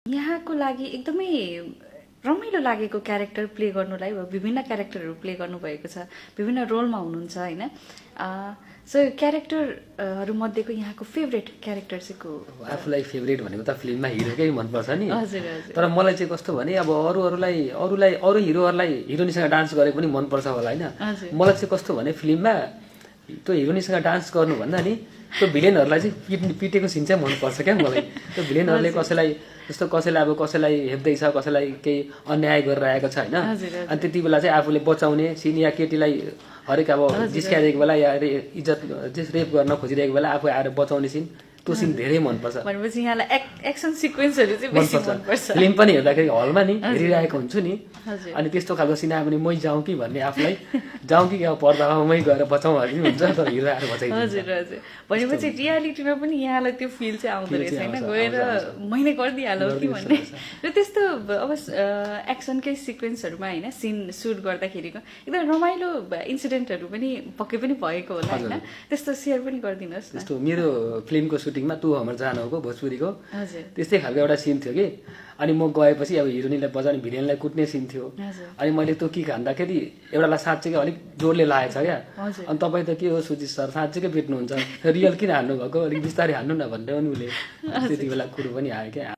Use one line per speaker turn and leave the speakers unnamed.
यहाँको लागि एकदमै रमाइलो लागेको क्यारेक्टर प्ले गर्नुलाई विभिन्न क्यारेक्टरहरू प्ले गर्नुभएको छ, विभिन्न रोलमा हुनुहुन्छ होइन। सो क्यारेक्टरहरू मध्येको यहाँको फेभरेट क्यारेक्टर चाहिँ को?
आफूलाई फेभरेट भनेको त फिल्ममा हिरोकै मनपर्छ नि।
हजुर हजुर।
तर मलाई चाहिँ कस्तो भने अब अरू हिरोहरूलाई हिरोनीसँग डान्स गरेको पनि मनपर्छ होला होइन।
हजुर।
मलाई चाहिँ कस्तो भने फिल्ममा त्यो हिरोनीसँग डान्स गर्नुभन्दा नि त्यो भिलेनहरूलाई चाहिँ पिटेको सिन चाहिँ मनपर्छ क्या मलाई। त्यो भिलेनहरूले कसैलाई अब कसैलाई हेप्दैछ, कसैलाई केही अन्याय गरेर आएको छ होइन। अनि त्यति बेला चाहिँ आफूले बचाउने सिन या केटीलाई हरेक अब जिस्काइरहेको बेला या इज्जत रेप गर्न खोजिरहेको बेला आफू आएर बचाउने सिन, त्यो सिन धेरै मनपर्छ।
भनेपछि यहाँलाई एक्सन सिक्वेन्सहरू चाहिँ बेसी मनपर्छ।
फिल्म पनि हेर्दाखेरि हलमा नि हेरिरहेको हुन्छु नि,
हजुर।
अनि त्यस्तो खालको सिन आयो भने मै जाउँ कि भन्ने आफूलाई जाउँ कि अब पर्दामा मै गएर बचाउँ भन्ने हुन्छ, तर हिरो आएर बचाइदिन्छ।
हजुर हजुर। भनेपछि रियालिटीमा पनि यहाँलाई त्यो फिल चाहिँ आउँदो रहेछ होइन, गएर मैले गरिदिइहालौँ कि भन्ने। र त्यस्तो अब एक्सनकै सिक्वेन्सहरूमा होइन सिन सुट गर्दाखेरिको एकदम रमाइलो इन्सिडेन्टहरू पनि पक्कै पनि भएको होला होइन, त्यस्तो सेयर पनि गरिदिनुहोस् न।
त्यस्तो मेरो फिल्मको सुटिङमा तु हमर जानको भोजपुरीको
हजुर।
त्यस्तै खालको एउटा सिन थियो कि, अनि म गएपछि अब हिरोनीलाई बजाउने भिलेनलाई कुट्ने सिन थियो। अनि मैले त्यो कि खाँदाखेरि एउटालाई साँच्चैकै अलिक जोडले लागेछ क्या। अनि तपाईँ त के हो सुजित सर साँच्चैकै पिट्नुहुन्छ, रियल किन हान्नु भएको, अलिक बिस्तारै हान्नु न भनेर पनि उसले त्यति बेला कुरो पनि आयो क्या।